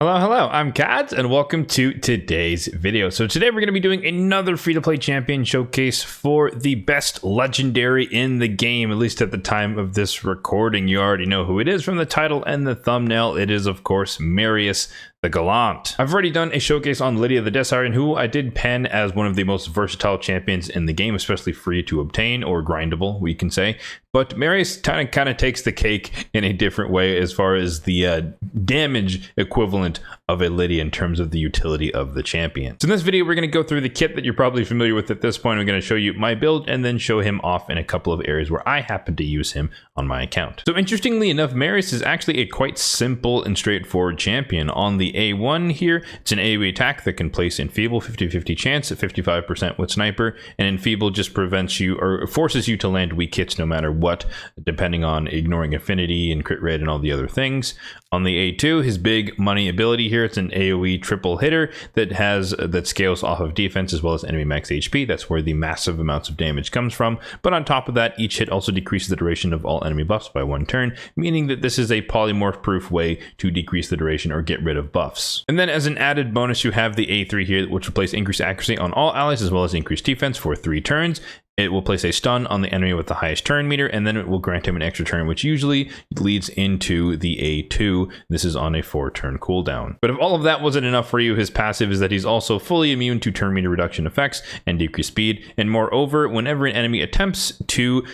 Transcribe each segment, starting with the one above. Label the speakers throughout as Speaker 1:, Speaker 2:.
Speaker 1: Hello, I'm Kads, and welcome to today's video. So today we're going to be doing another free-to-play champion showcase for the best legendary in the game, at least at the time of this recording. You already know who it is from the title and the thumbnail. It is, of course, Marius the Gallant. I've already done a showcase on Lydia the Desire, who I did pen as one of the most versatile champions in the game, especially free to obtain, or grindable, we can say. But Marius kind of takes the cake in a different way as far as the damage equivalent of a Lydia in terms of the utility of the champion. So in this video, we're going to go through the kit that you're probably familiar with at this point. I'm going to show you my build and then show him off in a couple of areas where I happen to use him on my account. So interestingly enough, Marius is actually a quite simple and straightforward champion. On the A1 here, it's an AoE attack that can place Enfeeble, 50-50 chance at 55% with Sniper, and Enfeeble just prevents you or forces you to land weak hits no matter what, depending on ignoring affinity and crit rate and all the other things. On the A2, his big money ability here, it's an AoE triple hitter that scales off of defense as well as enemy max HP. That's where the massive amounts of damage comes from. But on top of that, each hit also decreases the duration of all enemy buffs by 1 turn, meaning that this is a polymorph proof way to decrease the duration or get rid of buffs. And then as an added bonus, you have the A3 here, which will place increased accuracy on all allies as well as increased defense for 3 turns. It will place a stun on the enemy with the highest turn meter, and then it will grant him an extra turn, which usually leads into the A2. This is on a 4-turn cooldown. But if all of that wasn't enough for you, his passive is that he's also fully immune to turn meter reduction effects and decreased speed. And moreover, whenever an enemy attempts to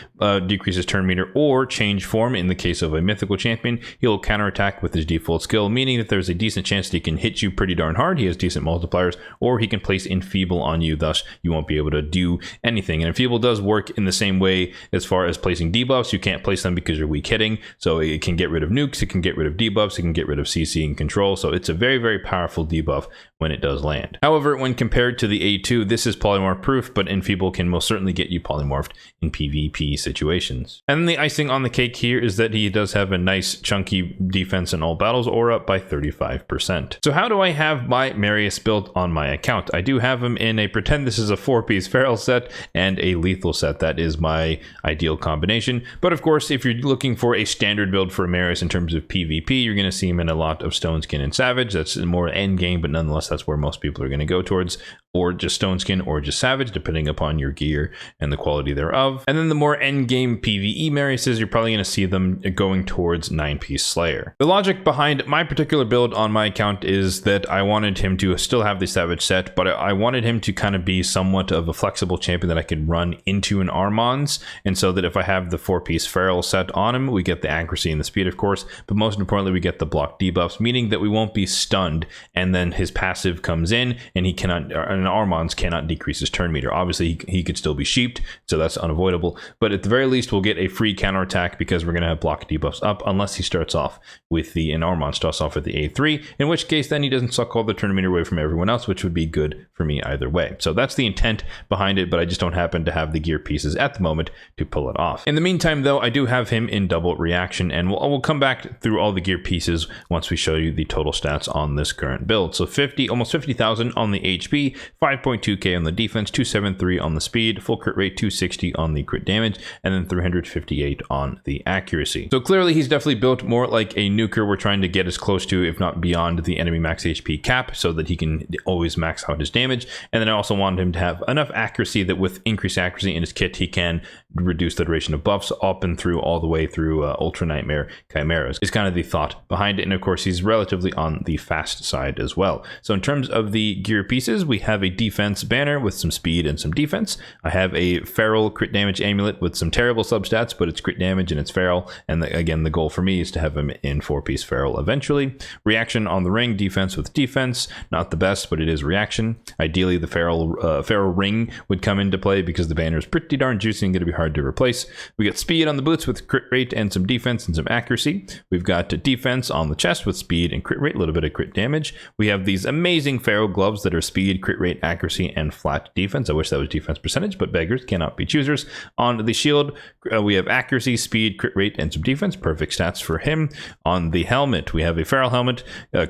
Speaker 1: decrease his turn meter or change form, in the case of a mythical champion, he'll counterattack with his default skill, meaning that there's a decent chance that he can hit you pretty darn hard. He has decent multipliers, or he can place Enfeeble on you, thus you won't be able to do anything. And Enfeeble does work in the same way as far as placing debuffs. You can't place them because you're weak hitting, so it can get rid of nukes, it can get rid of debuffs, it can get rid of CC and control, so it's a very, very powerful debuff when it does land. However, when compared to the A2, this is polymorph proof, but Enfeeble can most certainly get you polymorphed in PvP situations. And then the icing on the cake here is that he does have a nice chunky defense in all battles, or up by 35%. So how do I have my Marius built on my account? I do have him in a pretend this is a 4-piece feral set and a lethal set. That is my ideal combination. But of course, if you're looking for a standard build for Marius in terms of PvP, you're going to see him in a lot of Stone Skin and Savage. That's more Endgame, but nonetheless, that's where most people are going to go towards, or just Stone Skin or just Savage, depending upon your gear and the quality thereof. And then the more endgame PvE Mariuses, you're probably going to see them going towards 9-piece Slayer. The logic behind my particular build on my account is that I wanted him to still have the Savage set, but I wanted him to kind of be somewhat of a flexible champion that I could run into an Armons, and so that if I have the 4-piece Feral set on him, we get the accuracy and the speed, of course, but most importantly, we get the block debuffs, meaning that we won't be stunned, and then his passive comes in, and he cannot, an Armons cannot decrease his turn meter. Obviously, he could still be sheeped, so that's unavoidable, but at the very least, we'll get a free counterattack because we're going to have block debuffs up, unless he starts off with an Armon starts off with the A3, in which case then he doesn't suck all the turn meter away from everyone else, which would be good for me either way. So that's the intent behind it, but I just don't happen to have the gear pieces at the moment to pull it off. In the meantime, though, I do have him in double reaction, and we'll come back through all the gear pieces once we show you the total stats on this current build. So almost 50,000 on the HP, 5.2k on the defense, 273 on the speed, full crit rate, 260 on the crit damage, and then 358 on the accuracy. So clearly he's definitely built more like a nuker. We're trying to get as close to, if not beyond, the enemy max HP cap so that he can always max out his damage. And then I also wanted him to have enough accuracy that with increased accuracy in his kit, he can reduce the duration of buffs up and through all the way through Ultra Nightmare Chimeras is kind of the thought behind it. And of course, he's relatively on the fast side as well. So in terms of the gear pieces, we have a defense banner with some speed and some defense. I have a feral crit damage amulet with some terrible substats, but it's crit damage and it's feral. And again, the goal for me is to have him in 4-piece feral eventually. Reaction on the ring, defense with defense, not the best, but it is reaction. Ideally, the feral ring would come into play because the banner is pretty darn juicy and going to be hard to replace. We got speed on the boots with crit rate and some defense and some accuracy. We've got defense on the chest with speed and crit rate, a little bit of crit damage. We have these amazing feral gloves that are speed, crit rate, rate, accuracy, and flat defense. I wish that was defense percentage, but beggars cannot be choosers. On the shield, we have accuracy, speed, crit rate, and some defense. Perfect stats for him. On the helmet, we have a feral helmet, a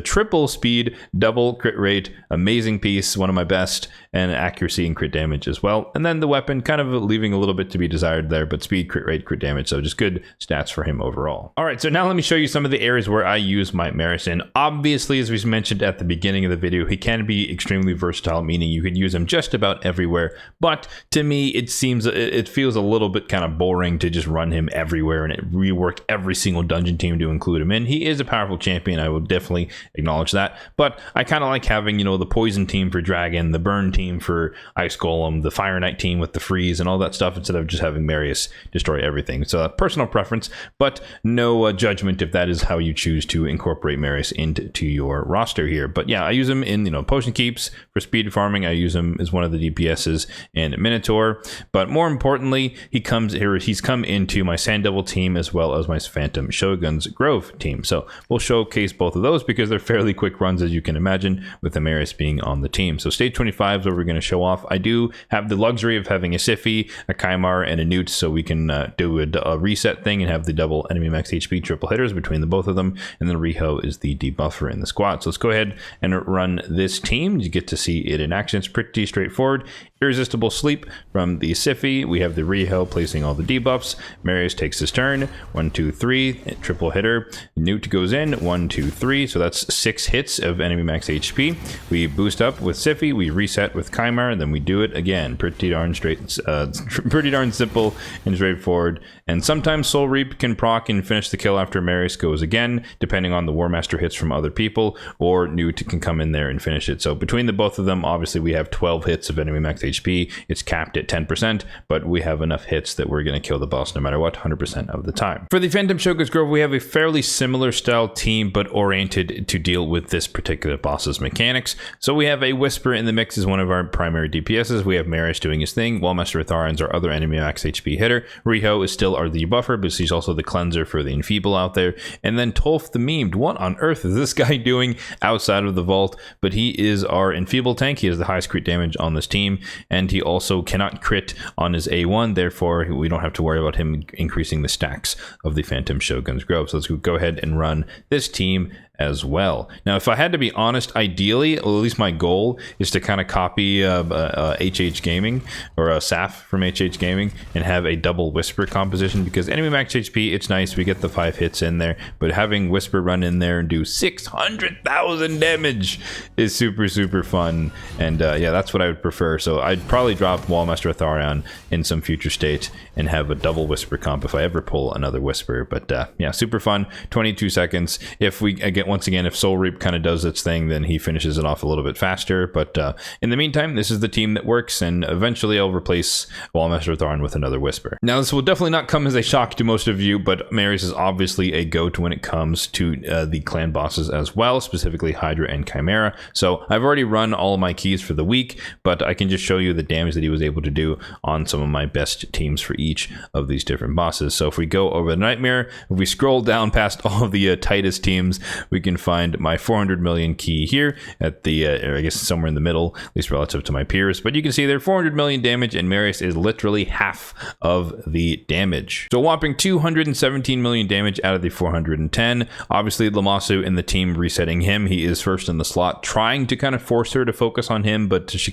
Speaker 1: triple speed, double crit rate, amazing piece, one of my best, and accuracy and crit damage as well. And then the weapon, kind of leaving a little bit to be desired there, but speed, crit rate, crit damage. So just good stats for him overall. All right, so now let me show you some of the areas where I use my Marius in. Obviously, as we mentioned at the beginning of the video, he can be extremely versatile, meaning you could use him just about everywhere. But to me, it feels a little bit kind of boring to just run him everywhere and it reworked every single dungeon team to include him in. He is a powerful champion, I will definitely acknowledge that. But I kind of like having, you know, the poison team for dragon, the burn team for ice golem, the fire knight team with the freeze and all that stuff, instead of just having Marius destroy everything. It's a personal preference, but no judgment if that is how you choose to incorporate Marius into your roster here. But yeah, I use him in, you know, potion keeps for speed farming. I use him as one of the DPSs in Minotaur, but more importantly, he's come into my Sand Devil team as well as my Phantom Shogun's Grove team. So we'll showcase both of those because they're fairly quick runs, as you can imagine, with the Marius being on the team. So stage 25 is where we're going to show off. I do have the luxury of having a Siphi, a Chimera, and a Newt, so we can do a reset thing and have the double enemy max HP triple hitters between the both of them. And then Riho is the debuffer in the squad. So let's go ahead and run this team. You get to see it in action. It's pretty straightforward. Irresistible Sleep from the Siphi. We have the Riho placing all the debuffs. Marius takes his turn. 1, 2, 3. Triple hitter. Newt goes in. 1, 2, 3. So that's 6 hits of enemy max HP. We boost up with Siphi. We reset with Chimera. And then we do it again. Pretty darn pretty darn simple and straightforward. And sometimes Soul Reap can proc and finish the kill after Marius goes again, depending on the War Master hits from other people, or Newt can come in there and finish it. So between the both of them, obviously we have 12 hits of enemy max HP. It's capped at 10%, but we have enough hits that we're going to kill the boss no matter what, 100% of the time. For the Phantom Shogun's Grove, we have a fairly similar style team, but oriented to deal with this particular boss's mechanics. So we have a Whisper in the mix as one of our primary DPSs. We have Marius doing his thing, while Master Tharian's our other enemy max HP hitter. Riho is still our debuffer, but he's also the cleanser for the Enfeeble out there. And then Tolf the Memed. What on earth is this guy doing outside of the vault? But he is our Enfeeble tank. He has the highest crit damage on this team, and he also cannot crit on his A1, therefore we don't have to worry about him increasing the stacks of the Phantom Shogun's Grove. So let's go ahead and run this team as well. Now, if I had to be honest, ideally, or at least my goal is to kind of copy HH Gaming or Saf from HH Gaming and have a double Whisper composition, because enemy max HP, it's nice, we get the 5 hits in there, but having Whisper run in there and do 600,000 damage is super fun. And yeah, that's what I would prefer. So I'd probably drop Wallmaster Tharian in some future state and have a double Whisper comp if I ever pull another Whisper. But yeah, super fun. 22 seconds. If we get once again, if Soul Reap kind of does its thing, then he finishes it off a little bit faster. But in the meantime, this is the team that works, and eventually I'll replace Wallmaster Tharian with another Whisper. Now, this will definitely not come as a shock to most of you, but Marius is obviously a goat when it comes to the clan bosses as well, specifically Hydra and Chimera. So I've already run all of my keys for the week, but I can just show you the damage that he was able to do on some of my best teams for each of these different bosses. So if we go over the Nightmare, if we scroll down past all of the tightest teams, we can find my 400 million key here at the, I guess somewhere in the middle, at least relative to my peers. But you can see there 400 million damage, and Marius is literally half of the damage. So a whopping 217 million damage out of the 410. Obviously, Lammasu and the team resetting him. He is first in the slot, trying to kind of force her to focus on him, but she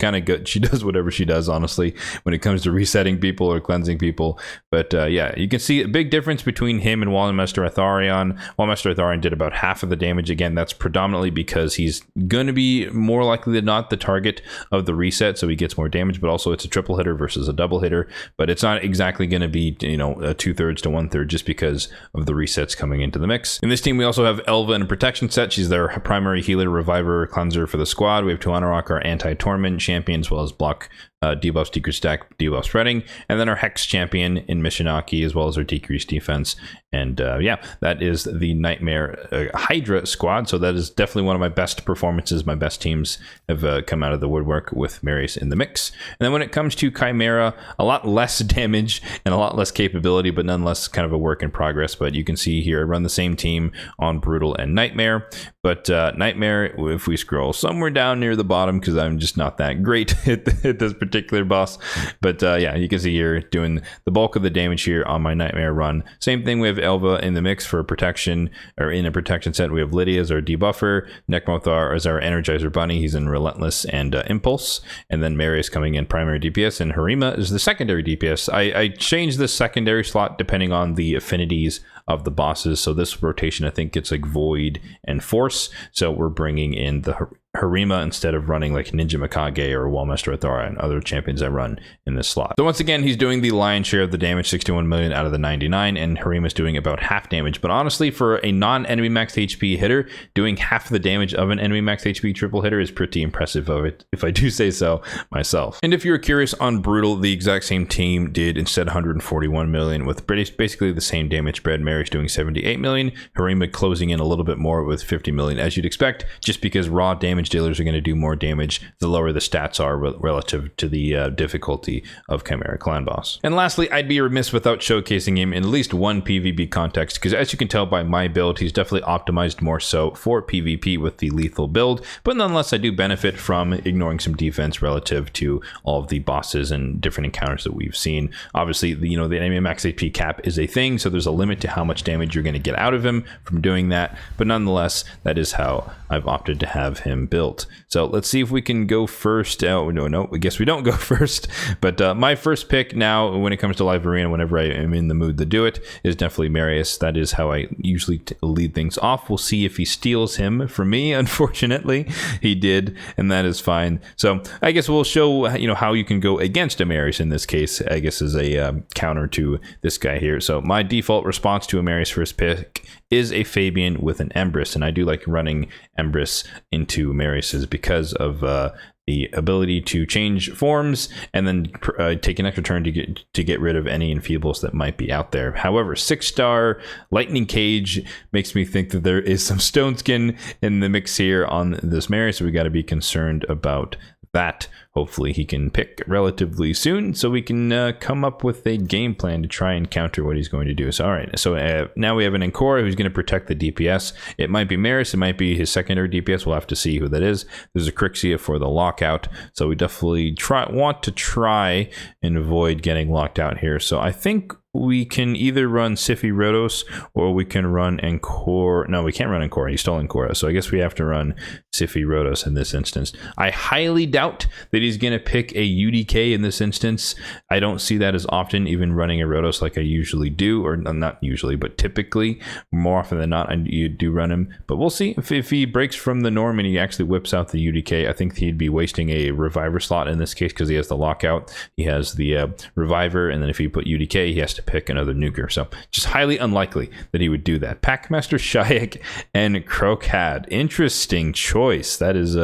Speaker 1: does whatever she does, honestly, when it comes to resetting people or cleansing people. But yeah, you can see a big difference between him and Wallmaster Tharian. Wallmaster Tharian did about half of the damage. Again, that's predominantly because he's going to be more likely than not the target of the reset, so he gets more damage, but also it's a triple hitter versus a double hitter. But it's not exactly going to be, you know, 2/3 to 1/3 just because of the resets coming into the mix. In this team, we also have Elva in a protection set. She's their primary healer, reviver, cleanser for the squad. We have Tuanarok, our anti-torment champion, as well as block debuff, decrease stack, debuff spreading, and then our Hex champion in Mishinaki, as well as our decreased defense. And yeah, that is the Nightmare Hydra squad. So that is definitely one of my best performances. My best teams have come out of the woodwork with Marius in the mix. And then when it comes to Chimera, a lot less damage and a lot less capability, but nonetheless kind of a work in progress. But you can see here, I run the same team on Brutal and Nightmare. But Nightmare, if we scroll somewhere down near the bottom, because I'm just not that great at this particular boss. But yeah, you can see here doing the bulk of the damage here on my Nightmare run. Same thing, we have Elva in the mix for protection, or in a protection set. We have Lydia as our debuffer, Nekmothar as our Energizer Bunny. He's in Relentless and Impulse. And then Marius coming in primary DPS, and Harima is the secondary DPS. I changed the secondary slot depending on the affinities of the bosses. So this rotation, I think, gets like Void and Force. So we're bringing in the Harima instead of running like Ninja Mikage or Wallmaster Athara and other champions I run in this slot. So once again, he's doing the lion's share of the damage, 61 million out of the 99, and Harima's doing about half damage. But honestly, for a non-enemy max HP hitter, doing half the damage of an enemy max HP triple hitter is pretty impressive of it, if I do say so myself. And if you're curious on Brutal, the exact same team did instead 141 million with basically the same damage spread. Marius doing 78 million, Harima closing in a little bit more with 50 million, as you'd expect, just because raw damage dealers are going to do more damage the lower the stats are relative to the difficulty of Chimera Clan Boss. And lastly, I'd be remiss without showcasing him in at least one PvP context, because as you can tell by my build, he's definitely optimized more so for PvP with the lethal build, but nonetheless I do benefit from ignoring some defense relative to all of the bosses and different encounters that we've seen. Obviously, the enemy max HP cap is a thing, so there's a limit to how much damage you're going to get out of him from doing that, but nonetheless, that is how I've opted to have him built. So let's see if we can go first. Oh, no, I guess we don't go first. But my first pick now, when it comes to live arena, whenever I am in the mood to do it, is definitely Marius. That is how I usually lead things off. We'll see if he steals him from me. Unfortunately, he did, and that is fine. So I guess we'll show how you can go against a Marius in this case. I guess as a counter to this guy here. So my default response to a Marius first pick is a Fabian with an Empress, and I do like running Empress into Marius's because of the ability to change forms and then take an extra turn to get rid of any enfeebles that might be out there. However, 6-star Lightning Cage makes me think that there is some Stone Skin in the mix here on this Marius, so we got to be concerned about that. Hopefully he can pick relatively soon so we can come up with a game plan to try and counter what he's going to do. So all right, so now we have an Ancora who's going to protect the DPS. It might be Marius, it might be his secondary DPS. We'll have to see who that is. There's a Crixia for the lockout, so we definitely want to try and avoid getting locked out here. So I think we can either run Siphi Rotos or we can run Ancora. No, we can't run Ancora. He stole Ancora. So I guess we have to run Siphi Rotos in this instance. I highly doubt that he's going to pick a UDK in this instance. I don't see that as often, even running a Rotos like I usually do, or not usually, but typically, more often than not, you do run him. But we'll see if he breaks from the norm and he actually whips out the UDK. I think he'd be wasting a Reviver slot in this case because he has the lockout. He has the Reviver, and then if he put UDK, he has to pick another nuker. So just highly unlikely that he would do that. Packmaster Shayak and Crocad. Interesting choice. That is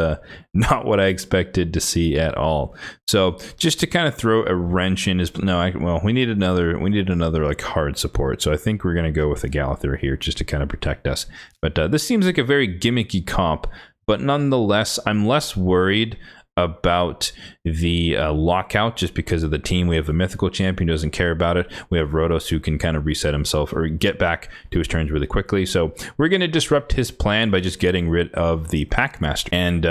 Speaker 1: not what I expected to see at all. So just to kind of throw a wrench in his we need another like hard support. So I think we're going to go with a Galather here just to kind of protect us. But this seems like a very gimmicky comp, but nonetheless, I'm less worried about the lockout just because of the team. We have a mythical champion who doesn't care about it. We have Rotos who can kind of reset himself or get back to his turns really quickly. So we're going to disrupt his plan by just getting rid of the Packmaster and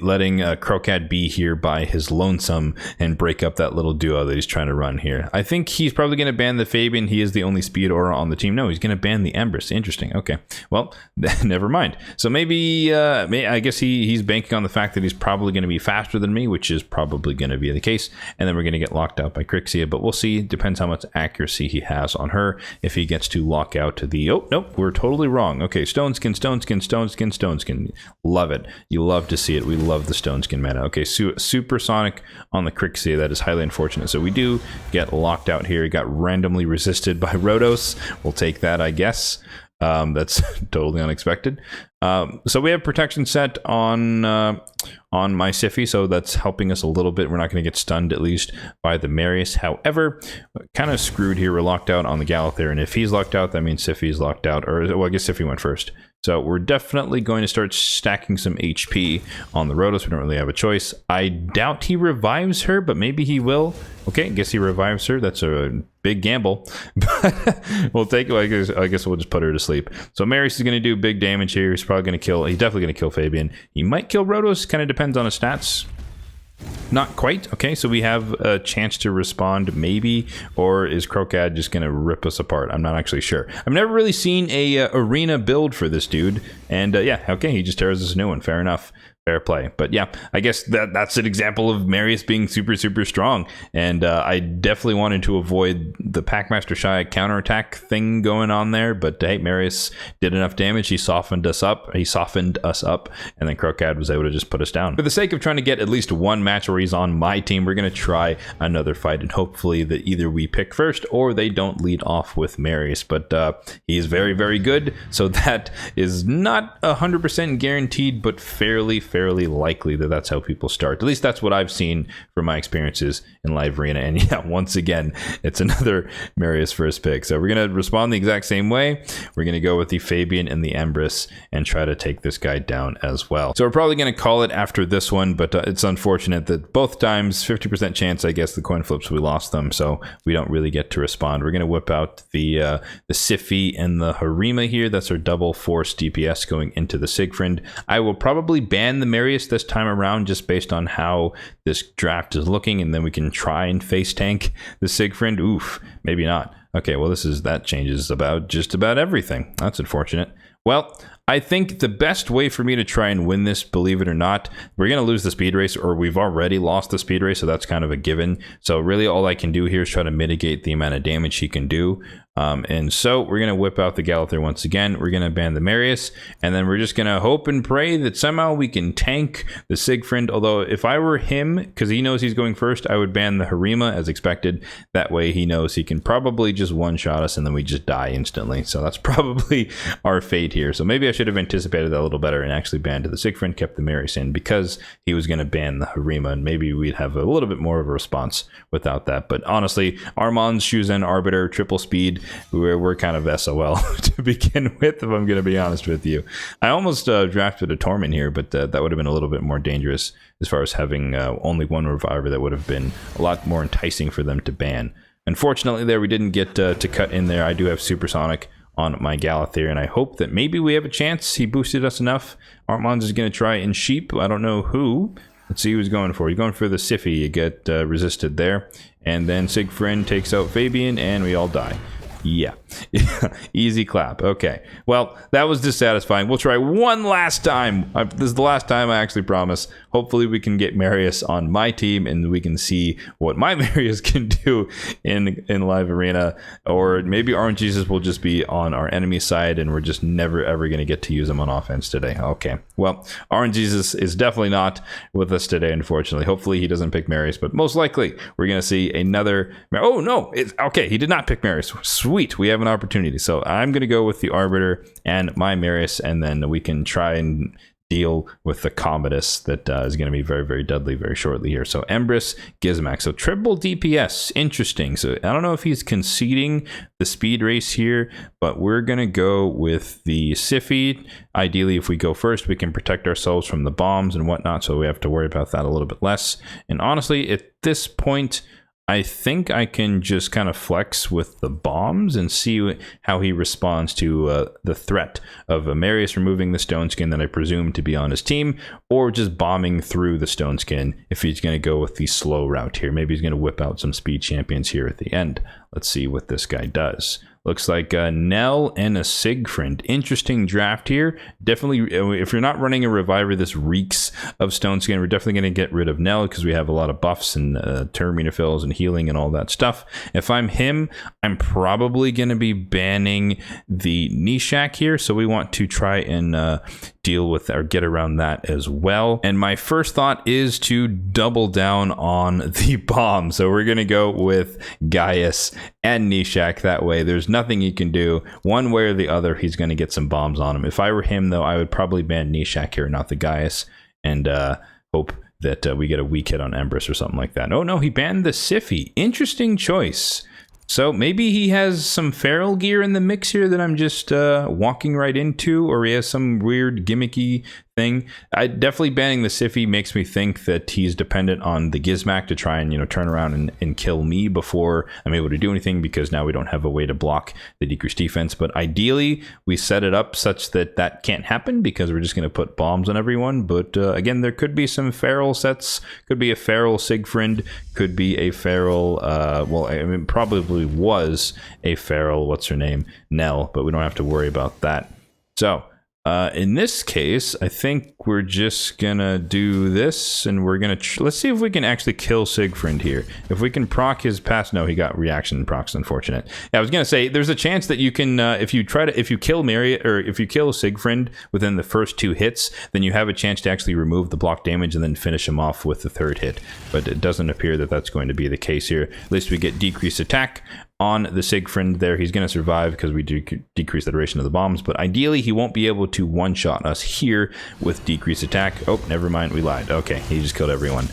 Speaker 1: letting Crocad be here by his lonesome and break up that little duo that he's trying to run here. I think he's probably going to ban the Fabian. He is the only speed aura on the team. No, he's going to ban the Empress. Interesting. Okay, well, never mind. So maybe I guess he's banking on the fact that he's probably going to be faster than me, which is probably going to be the case, and then we're going to get locked out by Crixia, but we'll see. Depends how much accuracy he has on her if he gets to lock out to the nope, we're totally wrong. Okay, Stone Skin. Love it. You love to see it. We love the Stone Skin mana. Okay, Supersonic on the Crixia. That is highly unfortunate. So we do get locked out here. He got randomly resisted by Rotos. We'll take that, I guess. That's totally unexpected. So we have protection set on my Siphi, so that's helping us a little bit. We're not going to get stunned, at least, by the Marius. However, kind of screwed here. We're locked out on the Galather, and if he's locked out, that means Siphi's locked out. Or, well, I guess Siphi went first. So we're definitely going to start stacking some HP on the Rotos. We don't really have a choice. I doubt he revives her, but maybe he will. Okay, I guess he revives her. That's a big gamble, but we'll take it. I guess we'll just put her to sleep. So Marius is going to do big damage here. He's probably going to kill. He's definitely going to kill Fabian. He might kill Rotos. Kind of depends on his stats. Not quite. Okay, so we have a chance to respond, maybe, or is Krokad just going to rip us apart? I'm not actually sure. I've never really seen a arena build for this dude, and yeah, okay, he just tears us a new one. Fair enough. Fair play. But yeah, I guess that's an example of Marius being super, super strong. And I definitely wanted to avoid the Packmaster Shy counterattack thing going on there. But hey, Marius did enough damage. He softened us up. And then Krokad was able to just put us down. For the sake of trying to get at least one match where he's on my team, we're going to try another fight. And hopefully that either we pick first or they don't lead off with Marius. But he's very, very good. So that is not 100% guaranteed, but fairly likely that that's how people start. At least that's what I've seen from my experiences in live arena. And yeah, once again, it's another Marius first pick. So we're going to respond the exact same way. We're going to go with the Fabian and the Empress and try to take this guy down as well. So we're probably going to call it after this one, but it's unfortunate that both times 50% chance, I guess, the coin flips, we lost them, so we don't really get to respond. We're going to whip out the Siphi and the Harima here. That's our double force DPS going into the Siegfried. I will probably ban the Marius this time around just based on how this draft is looking, and then we can try and face tank the Siegfried. Oof, maybe not. Okay, well, that changes about just about everything. That's unfortunate. Well, I think the best way for me to try and win this, believe it or not, we're going to lose the speed race, or we've already lost the speed race, so that's kind of a given. So really all I can do here is try to mitigate the amount of damage he can do. And so we're going to whip out the Gallant once again. We're going to ban the Marius, and then we're just going to hope and pray that somehow we can tank the Siegfried. Although if I were him, because he knows he's going first, I would ban the Harima as expected. That way he knows he can probably just one-shot us and then we just die instantly. So that's probably our fate here. So maybe I should have anticipated that a little better and actually banned the Siegfried, kept the Marius in because he was going to ban the Harima, and maybe we'd have a little bit more of a response without that. But honestly, Armand's Shogun Arbiter, triple speed, we're kind of SOL to begin with, if I'm going to be honest with you. I almost drafted a Torment here, but that would have been a little bit more dangerous as far as having only one Reviver. That would have been a lot more enticing for them to ban. Unfortunately, there we didn't get to cut in there. I do have Supersonic on my Gallant here, and I hope that maybe we have a chance. He boosted us enough. Armand's is going to try and sheep. I don't know who. Let's see who he's going for. He's going for the Siphi. You get resisted there. And then Siegfried takes out Fabian, and we all die. Yeah. Easy clap. Okay. Well, that was dissatisfying. We'll try one last time. This is the last time, I actually promise. Hopefully we can get Marius on my team and we can see what my Marius can do in live arena. Or maybe Orange Jesus will just be on our enemy side and we're just never ever going to get to use him on offense today. Okay. Well, Orange Jesus is definitely not with us today, unfortunately. Hopefully he doesn't pick Marius, but most likely we're going to see another... Oh, no. Okay, he did not pick Marius. Sweet. We have an opportunity. So I'm going to go with the Arbiter and my Marius, and then we can try and deal with the Commodus that is going to be very, very deadly very shortly here. So Empress, Gizmax. So triple DPS. Interesting. So I don't know if he's conceding the speed race here, but we're going to go with the Siphi. Ideally, if we go first, we can protect ourselves from the bombs and whatnot, so we have to worry about that a little bit less. And honestly, at this point, I think I can just kind of flex with the bombs and see how he responds to the threat of Marius removing the stone skin that I presume to be on his team, or just bombing through the stone skin if he's going to go with the slow route here. Maybe he's going to whip out some speed champions here at the end. Let's see what this guy does. Looks like Nell and a Siegfried. Interesting draft here. Definitely, if you're not running a Reviver, this reeks of Stone Skin. We're definitely going to get rid of Nell because we have a lot of buffs and terminafills and healing and all that stuff. If I'm him, I'm probably going to be banning the Nishak here. So we want to try and deal with or get around that as well. And my first thought is to double down on the bomb. So we're going to go with Gaius and Nishak. That way there's nothing he can do. One way or the other, he's going to get some bombs on him. If I were him, though, I would probably ban Nishak here, not the Gaius, and hope that we get a weak hit on Empress or something like that. Oh, no, he banned the Siphi. Interesting choice. So maybe he has some feral gear in the mix here that I'm just walking right into, or he has some weird gimmicky thing. Definitely banning the Siffy makes me think that he's dependent on the Gizmac to try and, you know, turn around and kill me before I'm able to do anything, because now we don't have a way to block the decreased defense. But ideally, we set it up such that that can't happen, because we're just going to put bombs on everyone. But again, there could be some feral sets, could be a feral Siegfried, could be a feral, well, I mean, probably was a feral, what's her name, Nell, but we don't have to worry about that. So in this case, I think we're just gonna do this, and we're gonna let's see if we can actually kill Siegfried here. If we can proc his pass. No, he got reaction procs. Unfortunate. Yeah, I was gonna say there's a chance that you can if you kill Marius, or if you kill Siegfried within the first 2 hits, then you have a chance to actually remove the block damage and then finish him off with the 3rd hit. But it doesn't appear that that's going to be the case here. At least we get decreased attack on the Siegfried there. He's going to survive because we do decrease the duration of the bombs, but ideally he won't be able to one-shot us here with decreased attack. Oh, never mind, we lied. Okay, he just killed everyone.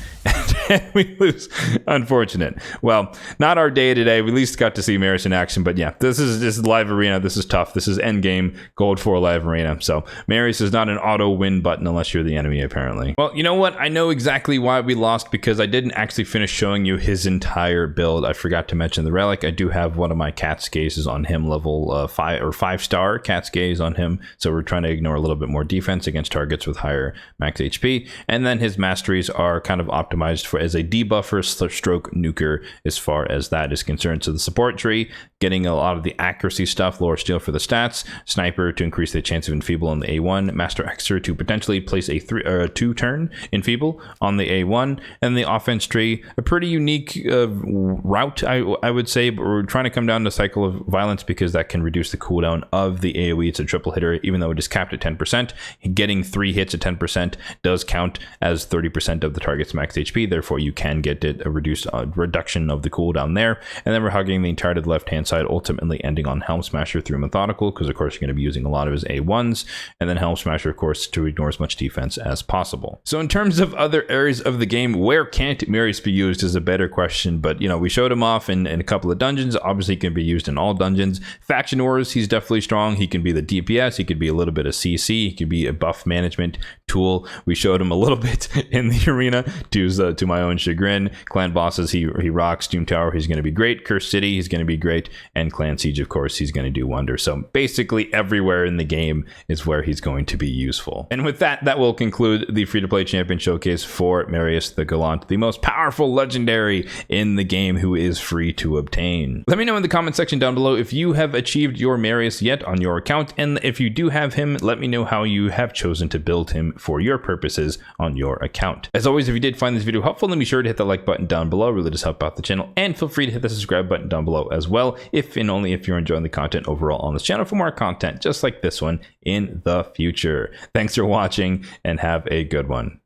Speaker 1: And we lose. Unfortunate. Well, not our day today. We at least got to see Marius in action, but yeah, this is live arena. This is tough. This is Endgame Gold 4 live arena. So Marius is not an auto win button unless you're the enemy, apparently. Well, you know what? I know exactly why we lost, because I didn't actually finish showing you his entire build. I forgot to mention the relic. I do have one of my cat's gazes on him, level 5 or 5-star cat's gaze on him. So we're trying to ignore a little bit more defense against targets with higher max HP. And then his masteries are kind of optimized for as a debuffer stroke nuker as far as that is concerned. So the support tree, getting a lot of the accuracy stuff, lower steel for the stats, sniper to increase the chance of enfeeble on the A1, master Xer to potentially place a 2-turn enfeeble on the A1, and the offense tree, a pretty unique route, I would say, but we're trying to come down to cycle of violence because that can reduce the cooldown of the AoE. It's a triple hitter, even though it is capped at 10%. Getting 3 hits at 10% does count as 30% of the target's max HP. Therefore, you can get a reduction of the cooldown there. And then we're hugging the entirety of the left-hand side, ultimately ending on Helm Smasher through Methodical, because of course you're going to be using a lot of his A1s, and then Helm Smasher, of course, to ignore as much defense as possible. So in terms of other areas of the game, where can't Marius be used is a better question, but you know, we showed him off in a couple of dungeons. Obviously, he can be used in all dungeons. Faction Wars, he's definitely strong. He can be the DPS, he could be a little bit of CC, he could be a buff management tool. We showed him a little bit in the arena to my own chagrin. Clan Bosses, he rocks. Doom Tower, he's going to be great. Curse City, he's going to be great. And Clan Siege, of course, he's going to do wonders. So basically everywhere in the game is where he's going to be useful. And with that, that will conclude the free-to-play champion showcase for Marius the Gallant, the most powerful legendary in the game, who is free to obtain. Let me know in the comment section down below if you have achieved your Marius yet on your account, and if you do have him, let me know how you have chosen to build him for your purposes on your account. As always, if you did find this video helpful, then be sure to hit the like button down below. It really does help out the channel, and feel free to hit the subscribe button down below as well, if and only if you're enjoying the content overall on this channel, for more content just like this one in the future. Thanks for watching, and have a good one.